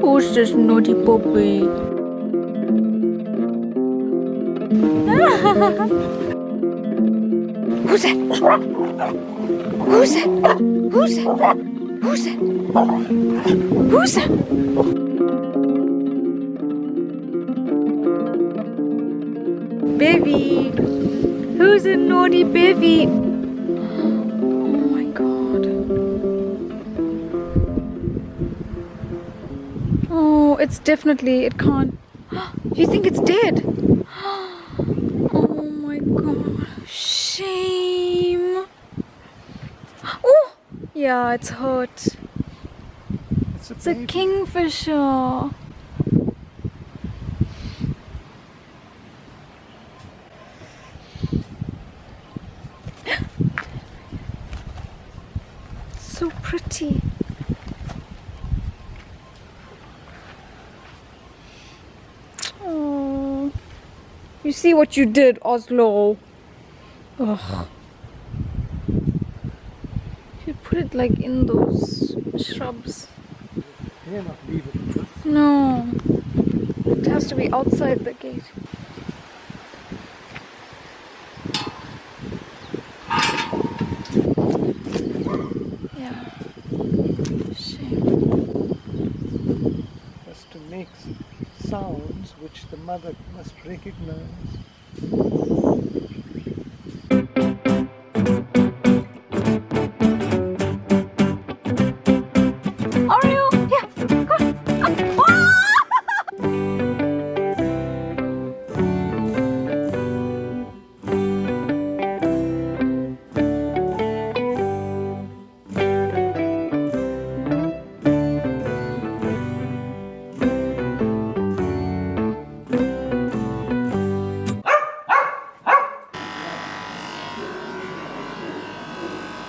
Who's this naughty puppy? Who's that? Who's that? Who's that? Who's that? Who's that? Baby! Who's a naughty baby? Oh my god. Oh, it's definitely, it can't. You think it's dead? Oh my god. Shame. Oh! Yeah, it's hurt. It's a kingfisher. So pretty. Oh, you see what you did, Oslo? Ugh. You put it like in those shrubs. You cannot leave it. No, it has to be outside the gate. Yeah. Shame. Has to make sounds which the mother must recognize.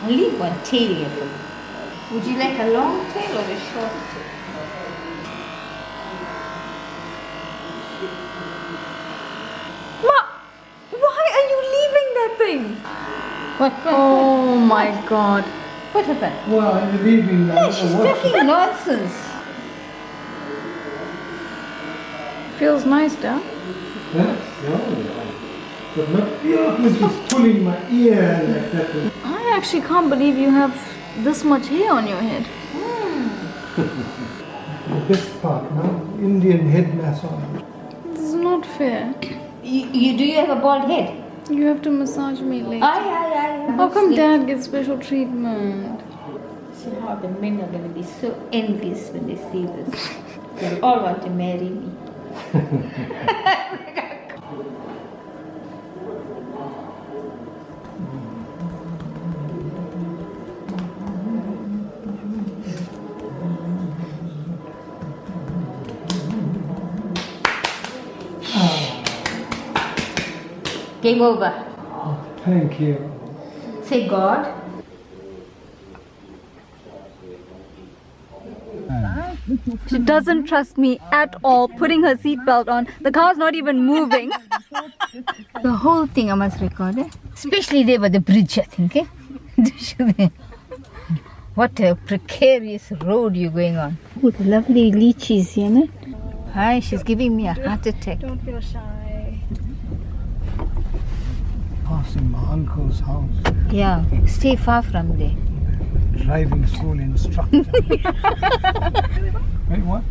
Only one tail you have. Would you like a long tail or a short tail? Ma, why are you leaving that thing? What? Oh my god. What happened? Well, I'm leaving now. Yeah, she's talking nonsense. Feels nice, huh? But not just pulling my ear like that. I actually can't believe you have this much hair on your head. The best part now, Indian head massage. This is not fair. You have a bald head? You have to massage me later. Aye. How come Dad gets special treatment? See how the men are going to be so envious when they see this. They'll all want to marry me. Game over. Oh, thank you. Say God. She doesn't trust me at all, putting her seatbelt on. The car's not even moving. The whole thing I must record, eh? Especially there by the bridge, I think, eh? What a precarious road you're going on. Oh, the lovely lychees, you know? Hi, she's giving me a heart attack. Don't feel shy. Passing my uncle's house. Yeah, stay far from there. Driving school instructor. Wait, what?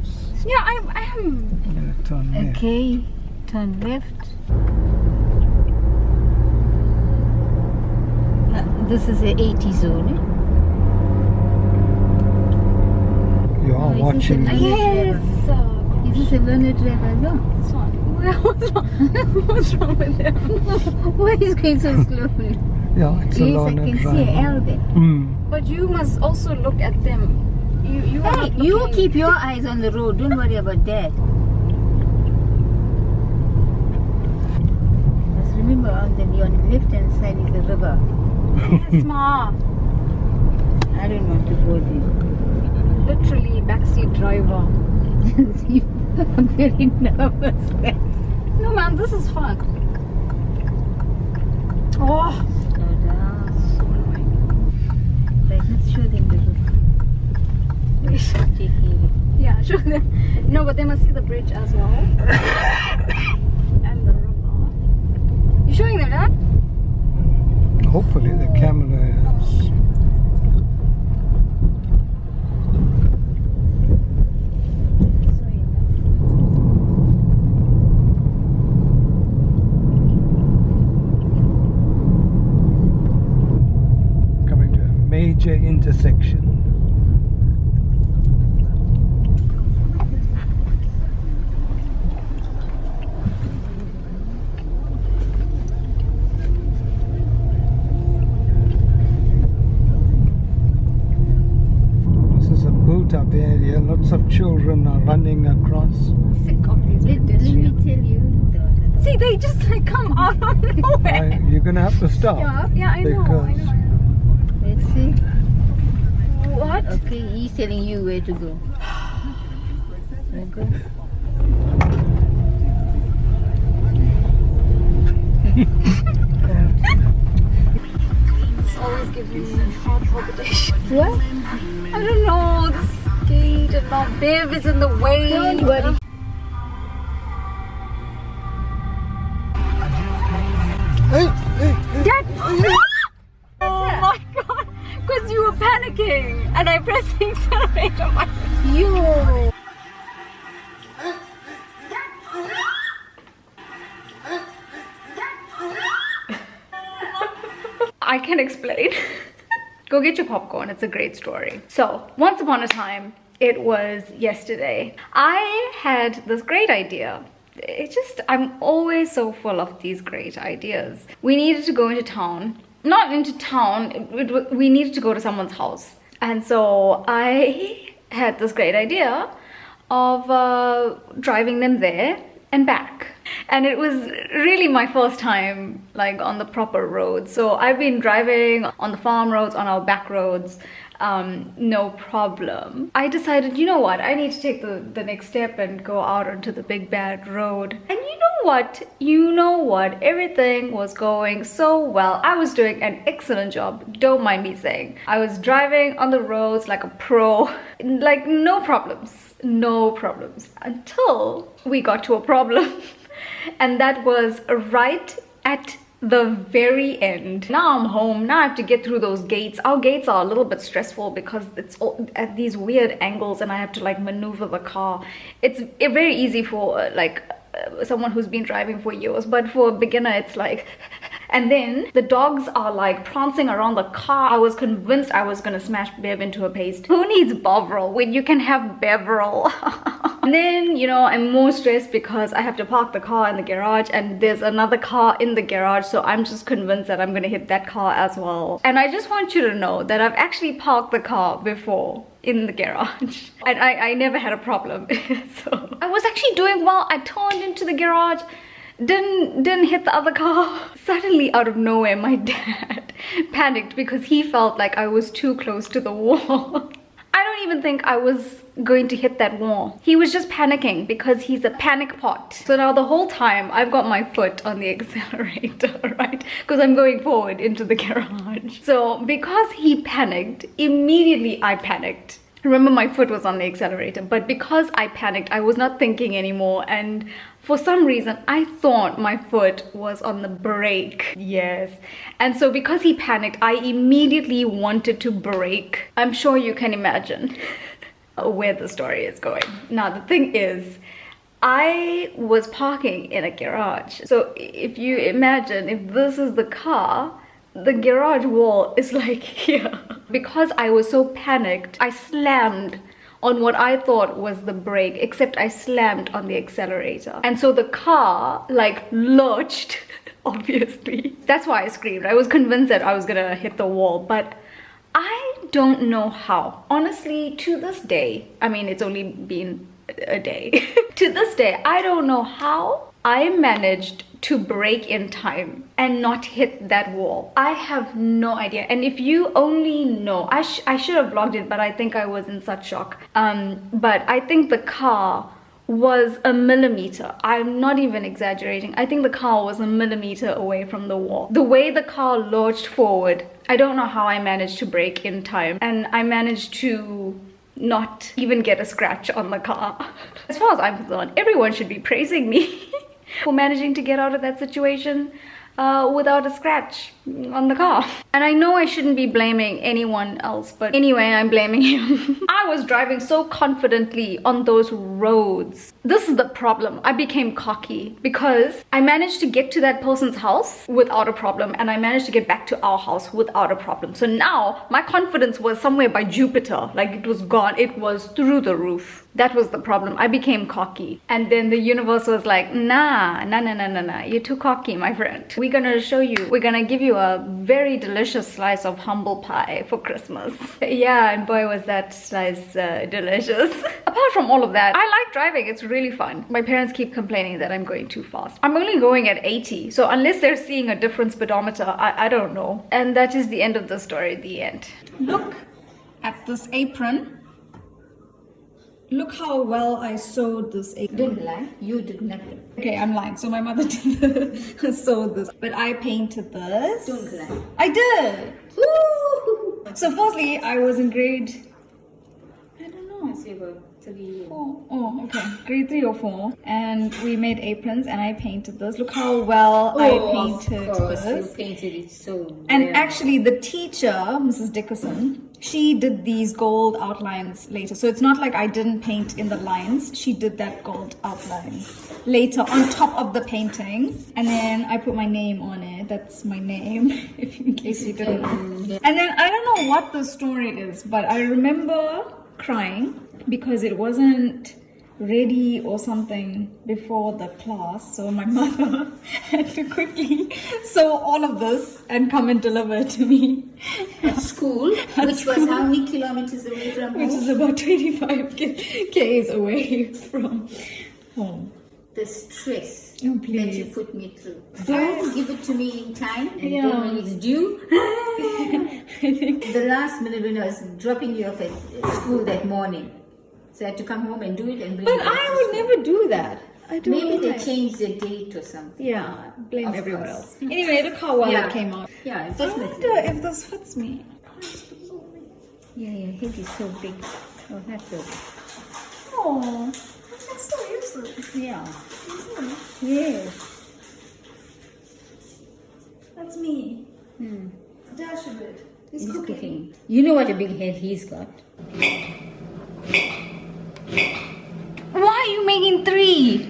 Yeah, I am. I'm gonna turn left. Okay, turn left. This is the 80 zone, eh? You are watching Is me. Yes. this a learner driver? No. What's wrong with him? Why is going so slowly? Yeah, it's a Yes, I learner can driver. see an L there. But you must also look at them. You are Hey, not you looking- keep your eyes on the road. Don't worry about that. Just remember, on the left hand side is the river. Yes, Ma. I don't want to go there. Literally backseat driver. You I'm very nervous. No, man, this is fun. Oh, Go down. Right, let's show them the road. Cheeky. yeah, sure. No, but they must see the bridge as well. And the river. You showing them that? Hopefully the camera is. Coming to a major intersection. Up area, lots of children are running across. Sick of these Let me pedestrians. tell you. See, they just like come out of nowhere. You're gonna have to stop. Yeah, I know, I know. Let's see. What? Okay, he's telling you where to go. Okay. This always gives me hard palpitations. What? I don't know, this gate and now Bev is in the way. Don't worry. Hey, hey, hey. Dad! Oh my god! Because you were panicking and I pressed the accelerator. You. I can explain. Go get your popcorn, it's a great story. So, once upon a time, it was yesterday, I had this great idea. I'm always so full of these great ideas. We needed to go into town. Not into town, we needed to go to someone's house. And so I had this great idea of driving them there and back. And it was really my first time like on the proper road. So I've been driving on the farm roads, on our back roads, no problem. I decided, you know what, I need to take the next step and go out onto the big bad road. And you know what, everything was going so well. I was doing an excellent job, don't mind me saying. I was driving on the roads like a pro, like no problems until we got to a problem. And that was right at the very end. Now I'm home. Now I have to get through those gates. Our gates are a little bit stressful because it's all at these weird angles and I have to like maneuver the car. It's very easy for someone who's been driving for years, but for a beginner it's like and then the dogs are like prancing around the car. I was convinced I was gonna smash Bev into a paste. Who needs Bovril when you can have Bevril? And then, you know, I'm more stressed because I have to park the car in the garage and there's another car in the garage, so I'm just convinced that I'm gonna hit that car as well. And I just want you to know that I've actually parked the car before in the garage and I never had a problem. So I was actually doing well. I turned into the garage, didn't hit the other car. Suddenly out of nowhere my dad panicked because he felt like I was too close to the wall. I don't even think I was going to hit that wall. He was just panicking because he's a panic pot. So now the whole time I've got my foot on the accelerator, right? Because I'm going forward into the garage. So because he panicked, immediately I panicked. Remember, my foot was on the accelerator, but because I panicked, I was not thinking anymore, and for some reason I thought my foot was on the brake. Yes. And so because he panicked, I immediately wanted to brake. I'm sure you can imagine where the story is going. Now the thing is, I was parking in a garage. So if you imagine, if this is the car, the garage wall is like here. Because I was so panicked, I slammed on what I thought was the brake, except I slammed on the accelerator. And so the car like lurched, obviously. That's why I screamed. I was convinced that I was gonna hit the wall, but I don't know how. Honestly, to this day, I mean, it's only been a day. To this day, I don't know how I managed to brake in time and not hit that wall. I have no idea. And if you only know, I should have vlogged it, but I think I was in such shock. But I think the car was a millimeter. I'm not even exaggerating. I think the car was a millimeter away from the wall. The way the car lurched forward, I don't know how I managed to brake in time, and I managed to not even get a scratch on the car. As far as I'm concerned, everyone should be praising me for managing to get out of that situation without a scratch on the car. And I know I shouldn't be blaming anyone else, but anyway, I'm blaming him. I was driving so confidently on those roads. This is the problem. I became cocky because I managed to get to that person's house without a problem, and I managed to get back to our house without a problem. So now my confidence was somewhere by Jupiter. Like, it was gone. It was through the roof. That was the problem. I became cocky. And then the universe was like, nah. You're too cocky, my friend. We're gonna show you. We're gonna give you a very delicious slice of humble pie for Christmas. Yeah, and boy was that slice delicious. Apart from all of that, I like driving. It's really fun. My parents keep complaining that I'm going too fast. I'm only going at 80. So unless they're seeing a different speedometer, I don't know. And that is the end of the story, the end. Look at this apron. Look how well I sewed this apron. Don't lie, you did nothing. Okay, I'm lying. So my mother did sewed this, but I painted this. Don't lie. I did. Woo! So firstly, I was in grade, I don't know, I say about 3 4. Oh, okay, grade 3 or 4, and we made aprons, and I painted this. Look how well I painted of course, this. you painted it so And well. actually, the teacher, Mrs. Dickerson, she did these gold outlines later. So it's not like I didn't paint in the lines. She did that gold outline later on top of the painting. And then I put my name on it. That's my name, if in case you didn't know. And then I don't know what the story is, but I remember crying because it wasn't ready or something before the class, so my mother had to quickly sew all of this and come and deliver it to me at school, which was how many kilometers away from home? which is about 25 k's away from home. The stress Oh, that you please. put me through. Don't give it to me in time, and Yeah. then when it's due, the last minute when I was dropping you off at school that morning, so I had to come home and do it and bring But it back I to would school. never do that. I do Maybe all the they time. changed the date or something. Yeah, blame Of everyone course. else. Anyway, look how well Yeah. it came out. Yeah, I definitely. wonder if this fits me. Yeah, your head is so big. Oh, that's so big. Oh, that's so useless. Yeah. Yes. That's me. Hmm. Dash a bit. He's cooking. You know what a big head he's got. Why are you making 3?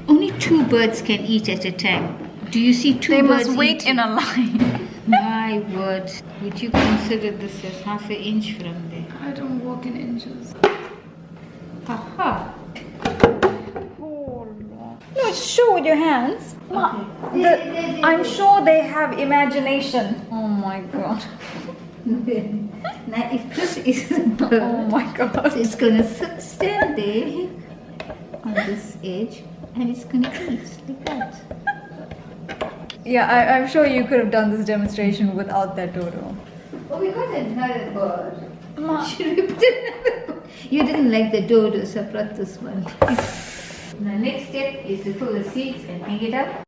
Only 2 birds can eat at a time. Do you see 2 They birds must wait eating? in a line. My word. Would you consider this as half an inch from there? I don't walk in inches. Aha. Oh, no, show with your hands. I'm sure they have imagination. Oh my god. Now, if this is a bird, Oh my god. it's gonna stand there on this edge and it's gonna eat like that. Yeah, I'm sure you could have done this demonstration without that dodo. Oh, we got another bird. Ma. She ripped another bird. You didn't like the dodo, so I brought this one. The next step is to fill the seeds and hang it up.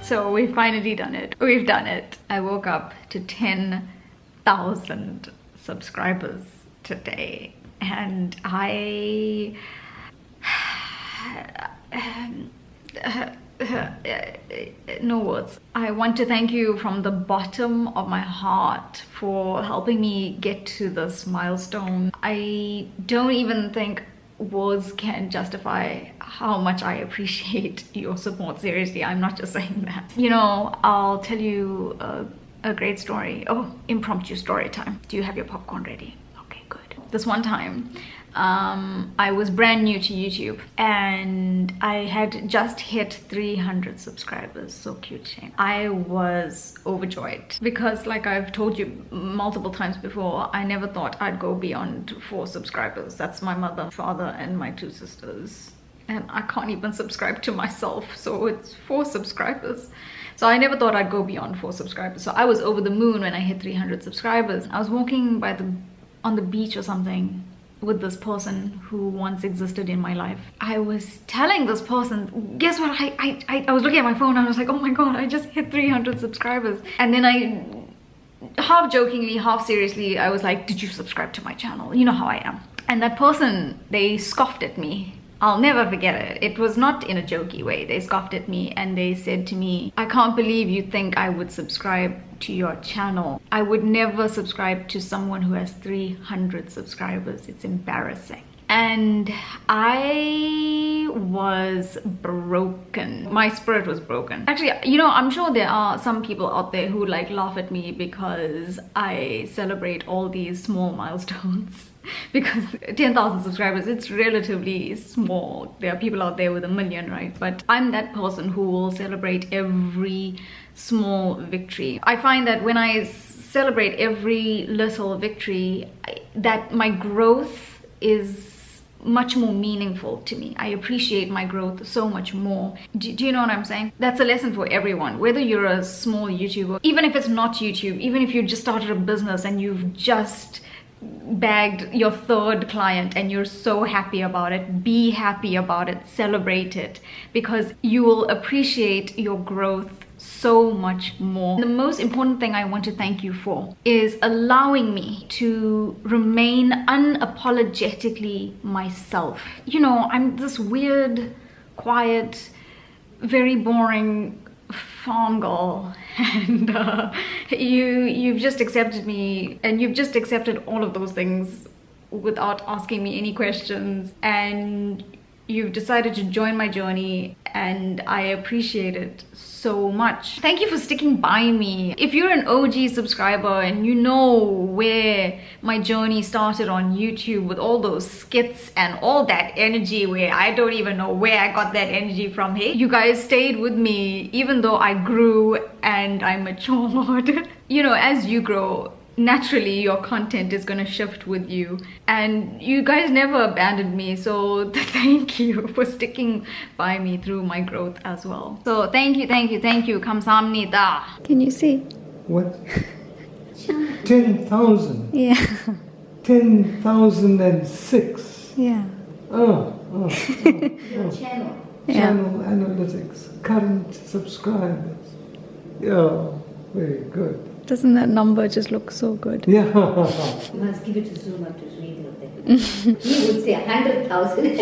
So we've finally done it. We've done it. I woke up to 10,000 subscribers today, and I no words. I want to thank you from the bottom of my heart for helping me get to this milestone. I don't even think words can't justify how much I appreciate your support. Seriously, I'm not just saying that. You know, I'll tell you a great story. Oh, impromptu story time. Do you have your popcorn ready? Okay, good. This one time, I was brand new to YouTube and I had just hit 300 subscribers. So cute, Shane. I was overjoyed because, like I've told you multiple times before, I never thought I'd go beyond 4 subscribers. That's my mother, father, and my 2 sisters. And I can't even subscribe to myself, so it's 4 subscribers. So I never thought I'd go beyond 4 subscribers. So I was over the moon when I hit 300 subscribers. I was walking on the beach or something with this person who once existed in my life. I was telling this person, guess what, I was looking at my phone and I was like, oh my god, I just hit 300 subscribers. And then I, half jokingly, half seriously, I was like, did you subscribe to my channel? You know how I am. And that person, they scoffed at me. I'll never forget it. It was not in a jokey way. They scoffed at me and they said to me, I can't believe you think I would subscribe to your channel. I would never subscribe to someone who has 300 subscribers. It's embarrassing. And I was broken. My spirit was broken. Actually, you know, I'm sure there are some people out there who like laugh at me because I celebrate all these small milestones. Because 10,000 subscribers, it's relatively small. There are people out there with 1 million, right? But I'm that person who will celebrate every small victory. I find that when I celebrate every little victory, that my growth is much more meaningful to me. I appreciate my growth so much more. Do you know what I'm saying? That's a lesson for everyone, whether you're a small YouTuber, even if it's not YouTube, even if you just started a business and you've just bagged your 3rd client and you're so happy about it, be happy about it, celebrate it, because you will appreciate your growth so much more. The most important thing I want to thank you for is allowing me to remain unapologetically myself. You know, I'm this weird, quiet, very boring farm girl, and you've just accepted me, and you've just accepted all of those things without asking me any questions, and you've decided to join my journey, and I appreciate it so much. Thank you for sticking by me. If you're an OG subscriber and you know where my journey started on YouTube with all those skits and all that energy, where I don't even know where I got that energy from, hey, you guys stayed with me even though I grew and I matured. You know, as you grow, naturally your content is gonna shift with you, and you guys never abandoned me, so thank you for sticking by me through my growth as well. So thank you, kamsahamnida. Can you see? What? 10,000. Yeah. 10,006. Yeah. Oh. Channel. Channel analytics. Current subscribers. Yeah, very good. Doesn't that number just look so good? Yeah. You must give it to Zuma to read it. He would say 100,000.